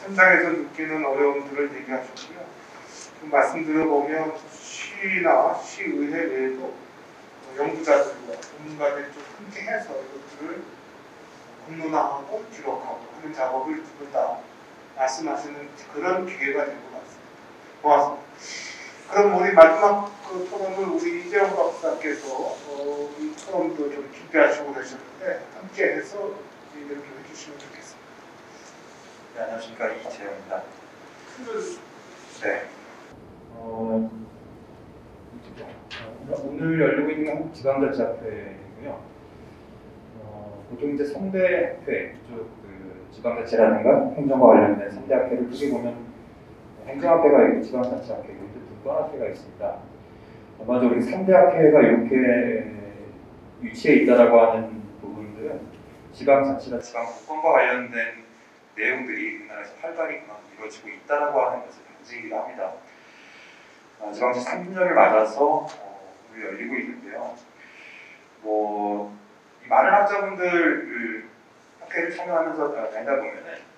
현장에서 느끼는 어려움들을 얘기하셨고요. 말씀 들어보면 시나 시의회 외에도 연구자들과 전문가들이 좀 함께해서 이것들을 공론화하고 기록하고 하는 작업을 두 분 다 말씀하시는 그런 기회가 된 것 같습니다. 고맙습니다. 그럼 우리 마지막 그 토론을 우리 이재용 박사께서 이 토론도 좀 준비하시고 계셨는데 함께해서 얘기를 좀 해주시면 좋겠습니다. 네, 안녕하십니까, 이재용입니다. 네. 오늘 열리고 있는 한국지방자치학회이고요. 보통 이제 3대 학회, 그 지방자치라든가 행정과 관련된 3대 학회를 크게 보면 행정학회가 있고 지방자치학회, 이렇게 두 학회가 있습니다. 먼저 우리 3대 학회가 이렇게 위치해 있다라고 하는 부분들은 지방자치나 지방국권과 관련된 내용들이 우리나라에서 활발히 이루어지고 있다라고 하는 것을 반증이기도 합니다. 지방자치 3주년을 맞아서 오늘 열리고 있는데요. 이 많은 학자분들 학회를 참여하면서 다니다 보면은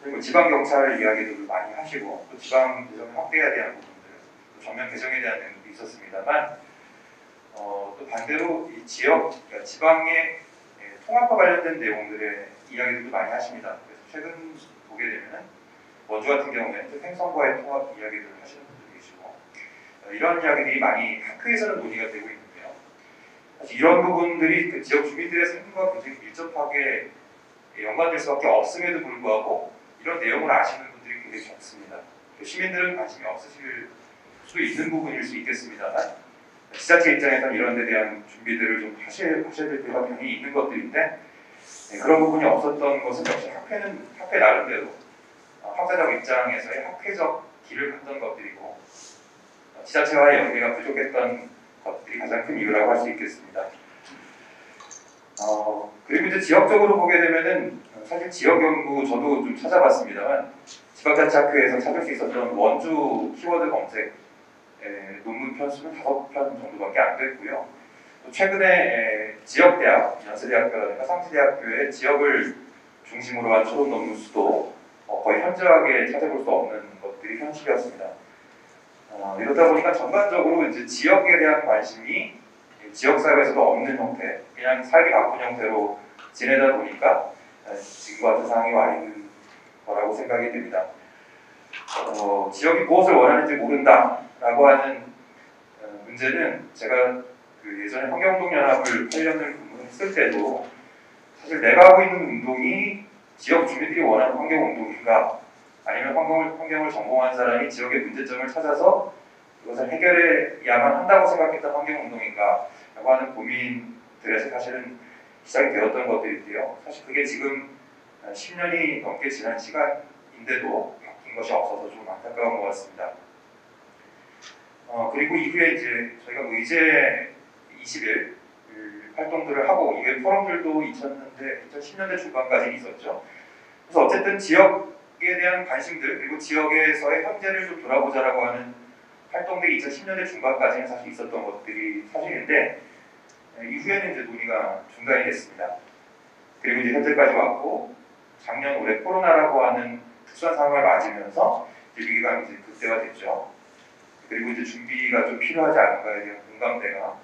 그리고 지방경찰 이야기들을 많이 하시고 또 지방 개정을 확대해야 되는 부분들, 또 전면 개정에 대한 내용도 있었습니다만 또 반대로 이 지역, 그러니까 지방의 통합과 관련된 내용들의 이야기들도 많이 하십니다. 그래서 최근 보게 되면은 원주 같은 경우에는 횡성과의 통합 이야기들을 하시는 분들이 계시고 이런 이야기들이 많이 학회에서는 논의가 되고 있는데요. 사실 이런 부분들이 그 지역 주민들의 삶과 굉장히 밀접하게 연관될 수밖에 없음에도 불구하고 이런 내용을 아시는 분들이 굉장히 적습니다. 시민들은 관심이 없으실 수도 있는 부분일 수 있겠습니다만 지자체 입장에서는 이런 데 대한 준비들을 좀 하셔야 될 필요가 당연히 있는 것들인데 그런 부분이 없었던 것은 역시 학회 나름대로 학자적 입장에서의 학회적 길을 갔던 것들이고 지자체와의 연계가 부족했던 것들이 가장 큰 이유라고 할 수 있겠습니다. 그리고 이제 지역적으로 보게 되면은 사실 지역 연구 저도 좀 찾아봤습니다만 지방자치학회에서 찾을 수 있었던 원주 키워드 검색 논문 편수는 5편 정도밖에 안 됐고요. 또 최근에 지역대학, 연세대학교라든가 상시대학교의 지역을 중심으로 한 초록 논문 수도 거의 현저하게 찾아볼 수 없는 것들이 현실이었습니다. 이러다 보니까 전반적으로 이제 지역에 대한 관심이 지역사회에서도 없는 형태, 그냥 살기 바쁜 형태로 지내다 보니까 지금과 같은 상황이 와 있는 거라고 생각이 됩니다. 지역이 무엇을 원하는지 모른다라고 하는 문제는 제가 그 예전에 환경운동연합을 8년을 근무했을 때도 사실 내가 하고 있는 운동이 지역 주민들이 원하는 환경운동인가 아니면 환경을 전공한 사람이 지역의 문제점을 찾아서 그것을 해결해야만 한다고 생각했던 환경운동인가 라고 하는 고민들에서 사실은 시작이 되었던 것들인데요. 사실 그게 지금 10년이 넘게 지난 시간인데도 바뀐 것이 없어서 좀 안타까운 것 같습니다. 그리고 이후에 이제 저희가 의제 20일 활동들을 하고 이게 포럼들도 2010년대 중반까지 있었죠. 그래서 어쨌든 지역에 대한 관심들 그리고 지역에서의 현재를 좀 돌아보자라고 하는 활동들이 2010년대 중반까지는 사실 있었던 것들이 사실인데 이후에는 이제 논의가 중단이 됐습니다. 그리고 이제 현재까지 왔고 작년 올해 코로나라고 하는 특수한 상황을 맞으면서 이제 위기감이 이제 극대화됐죠. 그리고 이제 준비가 좀 필요하지 않은가에 대한 공감대가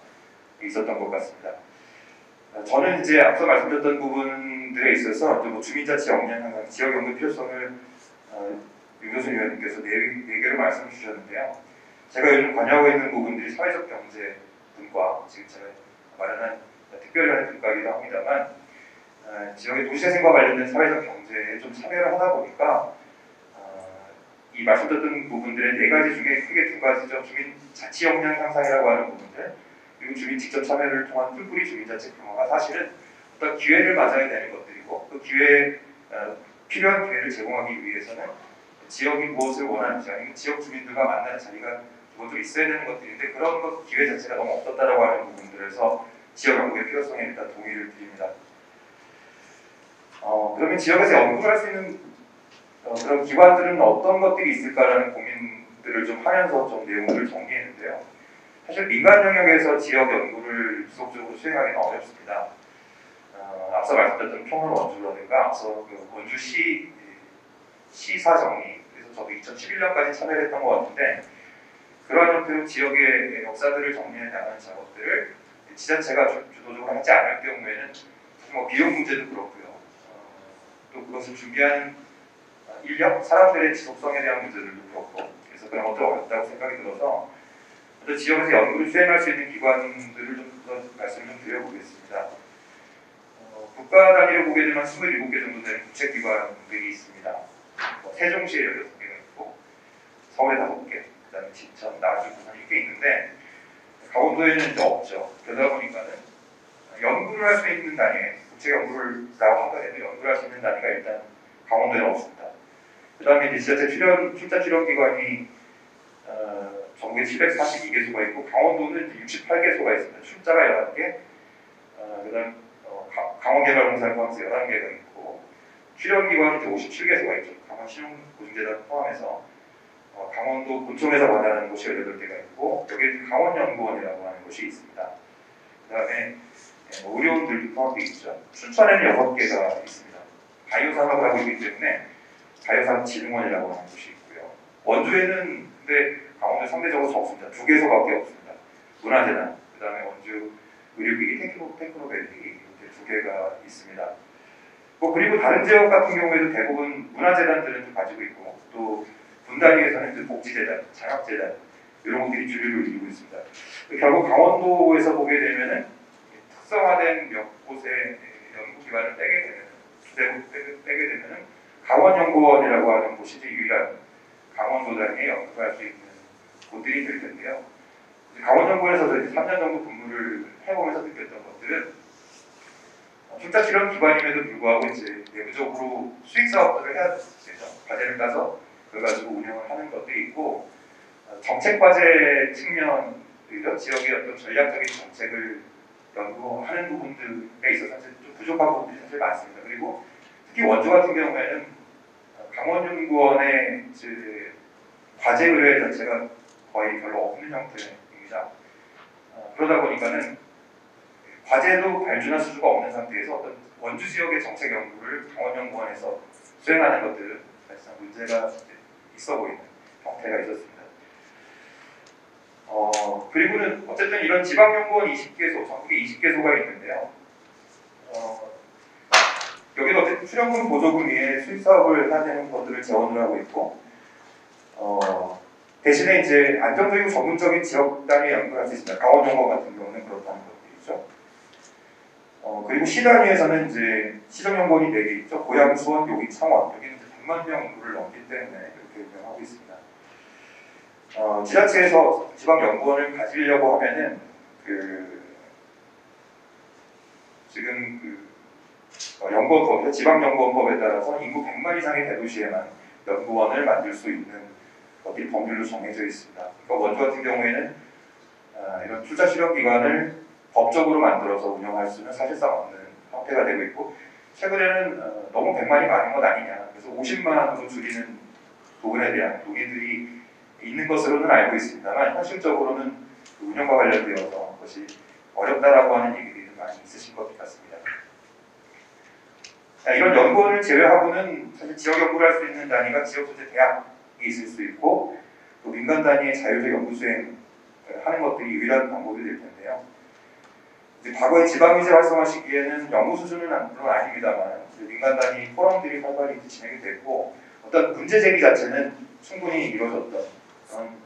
있었던 것 같습니다. 저는 이제 앞서 말씀드렸던 부분들에 있어서 주민자치 역량 향상, 지역 연구 필요성을 윤교순 위원님께서 4개를 말씀 주셨는데요. 제가 요즘 관여하고 있는 부분들이 사회적 경제 분과 지금 제가 마련한 특별한 분과이기도 합니다만 지역의 도시재생과 관련된 사회적 경제에 좀 참여를 하다 보니까 이 말씀드렸던 부분들의 4가지 중에 크게 2가지죠. 주민 자치 역량 향상이라고 하는 부분들 그리고 주민 직접 참여를 통한 뿔뿔이 주민자치 강화가 사실은 어떤 기회를 맞아야 되는 것들이고 그 기회에 필요한 기회를 제공하기 위해서는 지역이 무엇을 원하는지 아니면 지역 주민들과 만나는 자리가 기본적으로 있어야 되는 것들인데 그런 것 기회 자체가 너무 없었다라고 하는 부분들에서 지역 연구의 필요성에 일단 동의를 드립니다. 그러면 지역에서 연구를 할 수 있는 그런 기관들은 어떤 것들이 있을까라는 고민들을 좀 하면서 좀 내용들을 정리했는데요. 사실 민간 영역에서 지역 연구를 지속적으로 수행하기는 어렵습니다. 앞서 말씀드렸던 평원 원주라든가 앞서 그 원주시 시사 정리, 그래서 저도 2011년까지 참여를 했던 것 같은데 그러한 형태로 지역의 역사들을 정리해 나가는 작업들을 지자체가 주도적으로 하지 않을 경우에는 뭐 비용 문제도 그렇고요. 또 그것을 준비하는 인력, 사람들의 지속성에 대한 문제들도 그렇고 그래서 그런 것도 어렵다고 생각이 들어서 또 지역에서 연구를 수행할 수 있는 기관들을 좀 말씀을 좀 드려보겠습니다. 국가 단위로 보게 되면 27개 정도 되는 국책기관들이 있습니다. 세종시에 16개가 있고 서울에 5개, 그 다음에 진천, 나주, 부산 이렇게 있는데 강원도에는 이제 없죠. 그러다 보니까는 연구를 할 수 있는 단위, 국책 연구를 하더라도 연구를 할 수 있는 단위가 일단 강원도에 없습니다. 그 다음에 이제 지자체 출자 출연 기관이 전국에 742개소가 있고 강원도는 68개소가 있습니다. 출자가 11개, 그 다음 강원개발공사를 포함해서 11개가 있고 출연기관이 57개소가 있죠. 강원신용보증재단 포함해서 강원도 본청에서 관할하는 곳이 18개가 있고 여기에 강원연구원이라고 하는 곳이 있습니다. 그 다음에 의료원들도 포함되어 있죠. 춘천에는 6개가 있습니다. 바이오산업을 하고 있기 때문에 바이오산업진흥원이라고 하는 곳이 있고요. 원주에는 근데 강원도 상대적으로 적습니다. 2개소밖에 없습니다. 문화재단, 그 다음에 원주 의료기기 테크노밸리 이렇게 2개가 있습니다. 그리고 다른 지역 같은 경우에도 대부분 문화재단들은 가지고 있고 또 분단위에서는 복지재단, 장학재단 이런 것들이 주류를 이루고 있습니다. 결국 강원도에서 보게 되면은 특성화된 몇 곳의 연구기관을 빼게 되면은 강원연구원이라고 하는 곳이 유일한 강원도 단위에 연구할 수 있는 곳들이 될 텐데요. 강원연구원에서 3년 정도 근무를 해보면서 느꼈던 것들은 출자 출연 기관임에도 불구하고 이제 내부적으로 수익 사업들을 해야 되죠. 과제를 따서 그걸 가지고 운영을 하는 것도 있고 정책 과제 측면이죠. 지역의 어떤 전략적인 정책을 연구하는 부분들에 있어서 사실 좀 부족한 부분들이 사실 많습니다. 그리고 특히 원주 같은 경우에는 강원연구원의 과제 의뢰 자체가 거의 별로 없는 형태입니다. 그러다 보니까는 과제도 발주나 수주가 없는 상태에서 어떤 원주 지역의 정책 연구를 강원연구원에서 수행하는 것들은 사실상 문제가 있어 보이는 형태가 있었습니다. 그리고는 어쨌든 이런 지방연구원 20개소, 전국에 20개소가 있는데요. 여기도 어쨌든 출연금 보조금 위에 수익 사업을 해야 되는 것들을 재원을 하고 있고, 대신에 이제 안정적이고 전문적인 지역 단위에 연구를 할 수 있습니다. 강원연구원 같은 경우는 그렇다는 것들이죠. 그리고 시 단위에서는 이제 시정연구원이 4개 있죠. 고양, 수원, 여기, 창원. 여기는 이제 100만 명을 넘기 때문에 이렇게 운영하고 있습니다. 지자체에서 지방연구원을 가지려고 하면은 지금 연구원법, 지방연구원법에 따라서 인구 100만 이상의 대도시에만 연구원을 만들 수 있는 것들이 법률로 정해져 있습니다. 그러니까 원주 같은 경우에는 이런 출자 실험 기관을 법적으로 만들어서 운영할 수는 사실상 없는 형태가 되고 있고 최근에는 너무 100만이 많은 것 아니냐 그래서 50만으로 줄이는 부분에 대한 논의들이 있는 것으로는 알고 있습니다만 현실적으로는 운영과 관련되어서 그것이 어렵다라고 하는 얘기들이 많이 있으신 것 같습니다. 이런 연구원을 제외하고는 사실 지역 연구를 할 수 있는 단위가 지역 소재 대학이 있을 수 있고 또 민간 단위의 자율적 연구 수행 하는 것들이 유일한 방법이 될 텐데요. 과거에 지방의제 활성화 시기에는 연구 수준은 물론 아닙니다만 민간 단위 포럼들이 활발히 진행이 됐고 어떤 문제 제기 자체는 충분히 이루어졌던 그런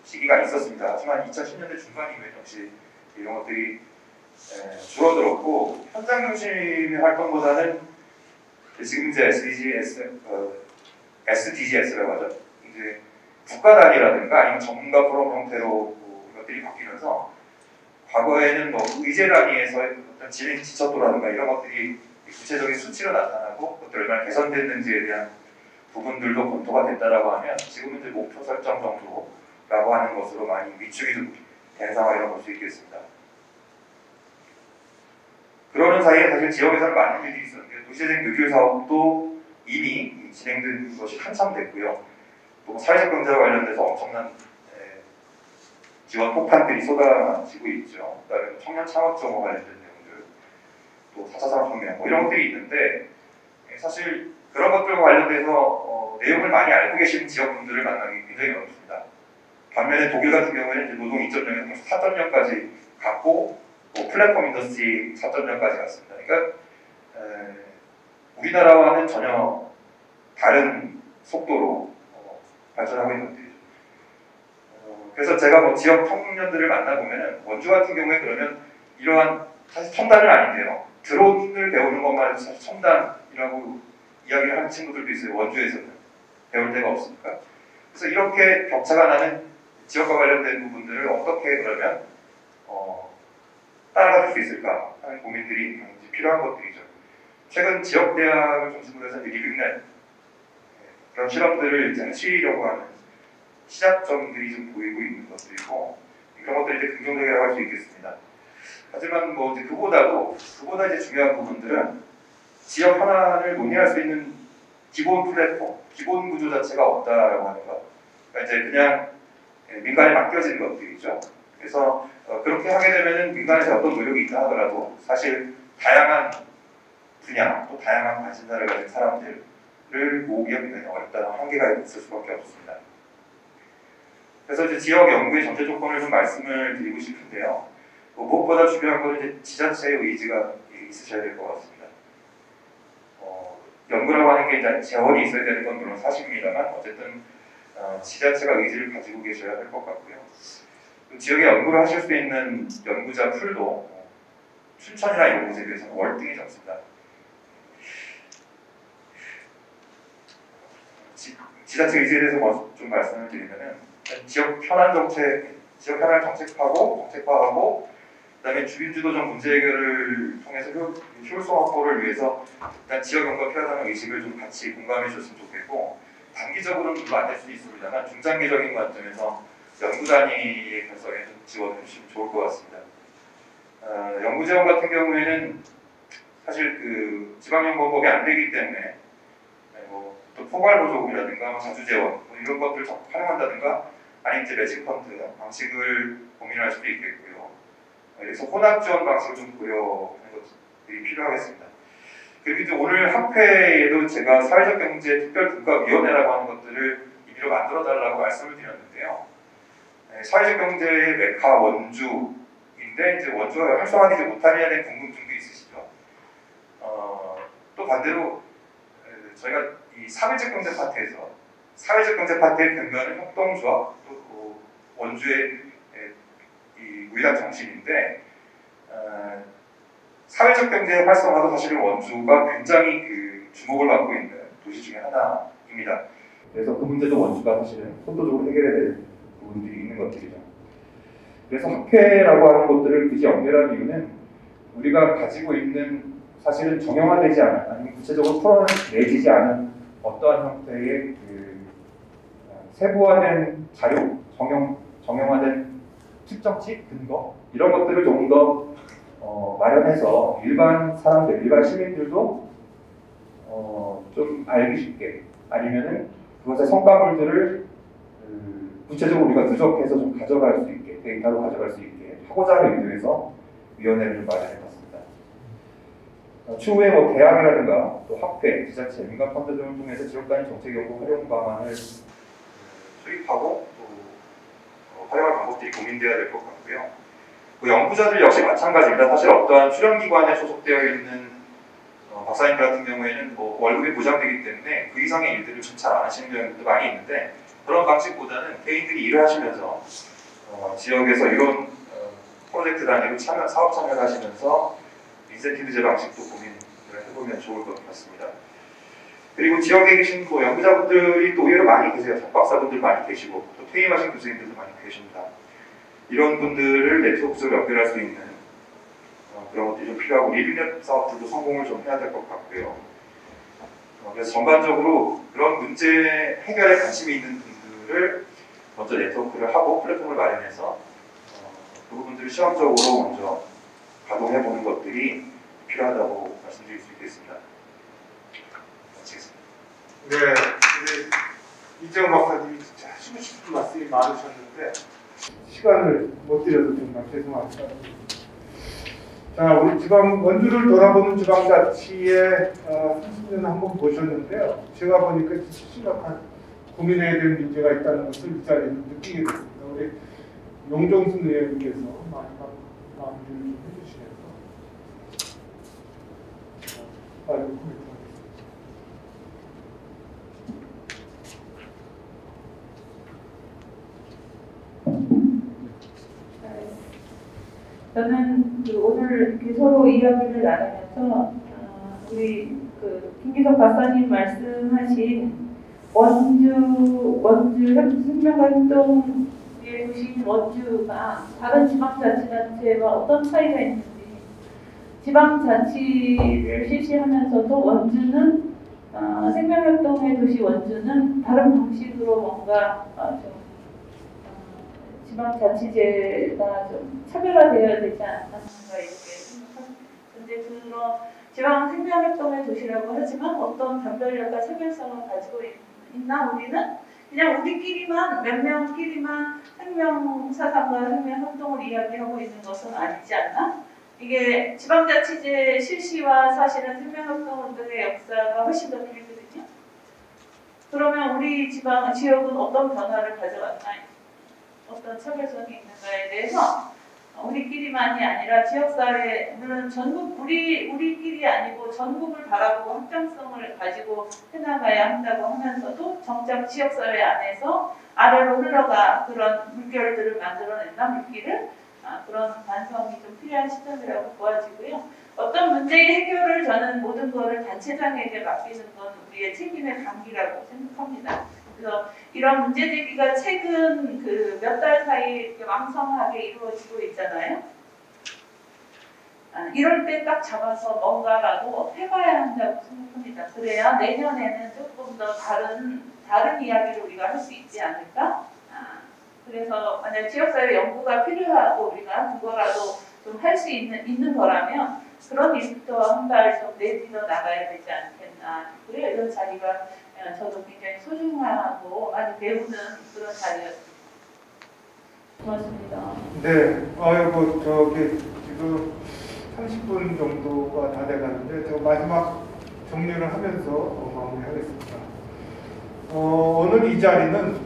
시기가 있었습니다. 하지만 2010년대 중반 이후에 역시 이런 것들이 줄어들었고 현장 중심의 활동보다는 지금 이제 SDGs라고 하죠. 이제 국가 단위라든가 아니면 전문가 포럼 형태로 이것들이 바뀌면서 과거에는 뭐 의제 단위에서 어떤 진행 지척도라든가 이런 것들이 구체적인 수치로 나타나고 그것들이 얼마나 개선됐는지에 대한 부분들도 검토가 됐다라고 하면 지금은 이제 목표 설정 정도라고 하는 것으로 많이 위축이 된 상황이라고 볼 수 있겠습니다. 그러는 사이에 사실 지역에서는 많은 일이 있었는데 도시재생 누길 사업도 이미 진행된 것이 한참 됐고요. 또 사회적 경제와 관련돼서 엄청난 지원 폭탄들이 쏟아지고 있죠. 그다음에 청년 창업 정보 관련된 내용들, 또 4차 산업혁명 이런 것들이 있는데 사실 그런 것들과 관련돼서 내용을 많이 알고 계시는 지역분들을 만나기 굉장히 어렵습니다. 반면에 독일 같은 경우에는 이제 노동 2.0에서 4.0까지 갔고 플랫폼 인더스트리 4.0까지 갔습니다. 그러니까 우리나라와는 전혀 다른 속도로 발전하고 있는 것들이죠. 그래서 제가 뭐 지역 청년들을 만나보면 원주 같은 경우에 그러면 이러한 사실 첨단은 아닌데요. 드론을 배우는 것만 해도 사실 첨단이라고 이야기를 하는 친구들도 있어요. 원주에서는 배울 데가 없으니까. 그래서 이렇게 격차가 나는 지역과 관련된 부분들을 어떻게 그러면 따라갈 수 있을까 하는 고민들이 필요한 것들이죠. 최근 지역대학을 중심으로 해서 리빙넷 그런 실험들을 이제 하시려고 하는 시작점들이 좀 보이고 있는 것들이고 그런 것들이 이제 긍정적이라고 할 수 있겠습니다. 하지만 뭐 이제 그보다 이제 중요한 부분들은 지역 현안을 논의할 수 있는 기본 플랫폼, 기본 구조 자체가 없다라고 하는 것. 그러니까 이제 그냥 민간에 맡겨진 것들이죠. 그래서 그렇게 하게 되면은 민간에서 어떤 노력이 있다 하더라도 사실 다양한 분야 또 다양한 관심사를 가진 사람들을 모으기가 굉장히 어렵다는 한계가 있을 수밖에 없습니다. 그래서 이제 지역 연구의 전제 조건을 좀 말씀을 드리고 싶은데요. 무엇보다 중요한 것은 이제 지자체의 의지가 있으셔야 될 것 같습니다. 연구라고 하는 게 이제 재원이 있어야 되는 건 물론 사실입니다만 어쨌든 지자체가 의지를 가지고 계셔야 할 것 같고요. 지역에 연구를 하실 수 있는 연구자 풀도 춘천이나 이곳에 비해서는 월등히 적습니다. 지자체 의지에 대해서 좀 말씀을 드리면은 지역 현안 정책화하고 그다음에 주민주도적 문제 해결을 통해서 효율성 확보를 위해서 일단 지역 연구가 필요하다는 의식을 좀 같이 공감해 주셨으면 좋겠고 단기적으로는 물론 안 될 수도 있습니다만 중장기적인 관점에서 연구 단위의 결성에 좀 지원해 주시면 좋을 것 같습니다. 연구 재원 같은 경우에는 사실 그 지방연구원법이 안 되기 때문에 또 포괄보조금이라든가 자주 재원 이런 것들을 적극 활용한다든가 아니면 이제 매직 펀드 방식을 고민할 수도 있겠고요. 그래서 혼합 지원 방식을 좀 고려하는 것들이 필요하겠습니다. 그리고 이제 오늘 학회에도 제가 사회적 경제 특별 분과위원회라고 하는 것들을 임의로 만들어 달라고 말씀을 드렸는데요. 사회적 경제의 메카 원주인데 이제 원주가 활성화되지 못하느냐에 대한 궁금증도 있으시죠. 또 반대로 저희가 이 사회적 경제 파트에서 사회적 경제 파트의 근간은 협동조합 또 원주의 이 무의학 정신인데 사회적 경제 활성화도 사실은 원주가 굉장히 그 주목을 받고 있는 도시 중에 하나입니다. 그래서 그 문제도 원주가 사실은 선도적으로 해결해야 될 부분들이 있는 것들이죠. 그래서 학회라고 하는 것들을 굳이 연결한 이유는 우리가 가지고 있는 사실은 정형화되지 않은 아니면 구체적으로 풀어내지지 않은 어떠한 형태의 그 세부화된 자료, 정형화된 측정치, 근거 이런 것들을 조금 더 마련해서 일반 사람들, 일반 시민들도 좀 알기 쉽게 아니면은 그것의 성과물들을 구체적으로 우리가 누적해서 좀 가져갈 수 있게 데이터로 가져갈 수 있게 하고자 하는 의도에서 위원회를 좀 마련해봤습니다. 추후에 뭐 대학이라든가 또 학회, 지자체, 민간 펀드 등을 통해서 지역 단위 정책 연구 활용 방안을 수립하고 또 활용할 방법들이 고민되어야 될 것 같고요. 그 연구자들 역시 마찬가지입니다. 사실 어떠한 수련기관에 소속되어 있는 박사님 같은 경우에는 뭐 월급이 보장되기 때문에 그 이상의 일들을 좀 잘 안 하시는 경우도 많이 있는데 그런 방식보다는 개인들이 일을 하시면서 지역에서 이런 프로젝트 단위로 사업 참여를 하시면서 인센티브제 방식도 고민을 해보면 좋을 것 같습니다. 그리고 지역에 계신 뭐 연구자분들이 또 의외로 많이 계세요. 석박사분들 많이 계시고 또 퇴임하신 교수님들도 많이 계십니다. 이런 분들을 네트워크적으로 연결할 수 있는 그런 것들이 좀 필요하고 리빙넷 사업들도 성공을 좀 해야 될 것 같고요. 그래서 전반적으로 그런 문제 해결에 관심이 있는 분들을 먼저 네트워크를 하고 플랫폼을 마련해서 그 부분들을 시험적으로 먼저 가동해보는 것들이 필요하다고 말씀드릴 수 있겠습니다. 마치겠습니다. 네, 이재용 박사님이 진짜 하시고 싶은 말씀이 많으셨는데 시간을 못 드려서 정말 죄송합니다. 자, 우리 원주를 돌아보는 지방자치의 30년 한번 보셨는데요. 제가 보니까 심각한 고민해야 될 문제가 있다는 것을 이 자리에서 느끼게 됐습니다. 우리 용종순 의원님께서 마지막 마무리를 좀 해주시면서 마지막 코멘트 하겠습니다. 저는 오늘 이렇게 서로 이야기를 나누면서 우리 김기석 박사님 말씀하신 원주 생명활동의 도시인 원주가 다른 지방자치단체와 어떤 차이가 있는지, 지방자치를 실시하면서도 원주는 생명활동의 도시 원주는 다른 방식으로 뭔가 좀 지방자치제가 좀 차별화되어야 되지 않나 이렇게 생각합니다. 그런데 그런 지방 생명활동의 도시라고 하지만 어떤 변별력과 차별성을 가지고 있나? 우리는 그냥 우리끼리만 몇 명끼리만 생명사상과 생명활동을 이야기하고 있는 것은 아니지 않나? 이게 지방자치제 실시와 사실은 생명활동운동의 역사가 훨씬 더 길거든요. 그러면 우리 지역은 어떤 변화를 가져갔나? 어떤 차별성이 있는가에 대해서 우리끼리만이 아니라 지역사회, 물론 전국, 우리끼리 아니고 전국을 바라보고 확장성을 가지고 해나가야 한다고 하면서도 정작 지역사회 안에서 아래로 흘러가 그런 물결들을 만들어낸다, 물길을. 그런 반성이 좀 필요한 시점이라고 보아지고요. 어떤 문제의 해결을 저는 모든 것을 단체장에게 맡기는 건 우리의 책임의 단계라고 생각합니다. 그래서 이런 문제 제기가 최근 몇 달 사이에 이렇게 왕성하게 이루어지고 있잖아요. 이럴 때 딱 잡아서 뭔가라도 해봐야 한다고 생각합니다. 그래야 내년에는 조금 더 다른 이야기를 우리가 할 수 있지 않을까? 그래서 만약 지역사회 연구가 필요하고 우리가 그거라도 좀 할 수 있는 거라면 그런 일부터 한 발 좀 내딛어 나가야 되지 않겠나. 그래요. 이런 자리가 저도 굉장히 소중하고 많이 배우는 그런 자리였습니다. 고맙습니다. 네, 지금 30분 정도가 다 돼가는데 저 마지막 정리를 하면서 마무리하겠습니다. 오늘 이 자리는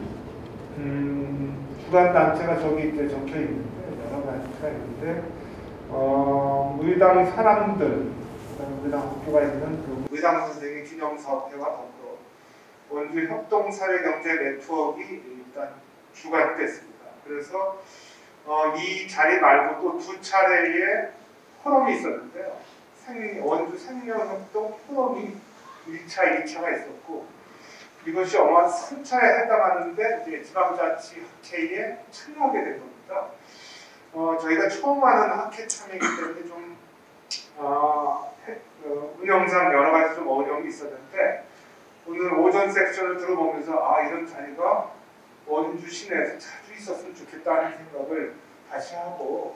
주간 단체가 저기 이제 적혀 있는데 여러 단체가 있는데 무의당 사람들, 무의당 학교가 있는 그 무의당 선생의 균형사업회와 더불어 원주 협동사회경제 네트워크가 일단 주관이 됐습니다. 그래서 이 자리 말고 또 두 차례의 포럼이 있었는데요. 원주 생명협동 포럼이 1차, 2차가 있었고 이것이 아마 3차에 해당하는데 이제 지방자치 학회에 참여하게 된 겁니다. 저희가 처음 하는 학회 참여이기 때문에 좀 운영상 여러 가지 좀 어려움이 있었는데 오늘 오전 섹션을 들어보면서 이런 자리가 원주 시내에서 자주 있었으면 좋겠다는 생각을 다시 하고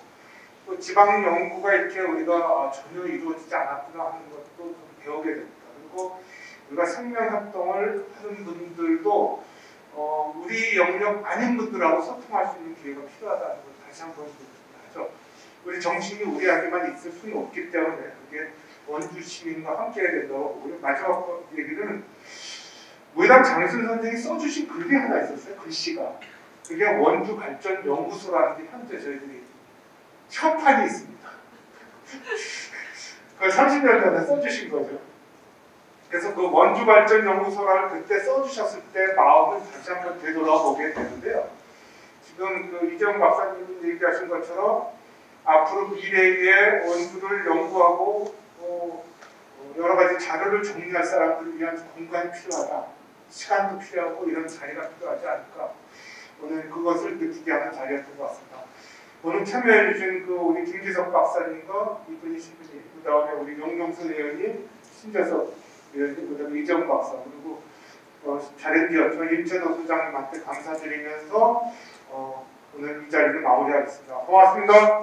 또 지방 연구가 이렇게 우리가 전혀 이루어지지 않았구나 하는 것도 좀 배우게 됩니다. 그리고 우리가 생명활동을 하는 분들도 우리 영역 아닌 분들하고 소통할 수 있는 기회가 필요하다는 걸 다시 한번 하죠. 우리 정신이 우리에게만 있을 수는 없기 때문에 그게 원주 시민과 함께 해야 된다고 보고요. 마지막 얘기는 무의당 장순 선생이 써주신 글이 하나 있었어요. 글씨가. 그게 원주 발전 연구소라는 게 현재 저희들이 협판이 있습니다. 그걸 30년 전에 써주신 거죠. 그래서 그 원주 발전 연구소를 그때 써주셨을 때 마음을 다시 한번 되돌아보게 되는데요. 지금 그 이재용 박사님이 얘기하신 것처럼 앞으로 미래의 원주를 연구하고 여러 가지 자료를 정리할 사람들을 위한 공간이 필요하다. 시간도 필요하고 이런 자리가 필요하지 않을까. 오늘 그것을 느끼게 하는 자리였던 것 같습니다. 오늘 참여해주신 우리 김기석 박사님과 이분이 신부님, 그 다음에 우리 용종순 의원님, 신재석 의원님, 그 다음에 이재용 박사, 그리고 자린디어 임채도 소장님한테 감사드리면서 오늘 이 자리를 마무리하겠습니다. 고맙습니다.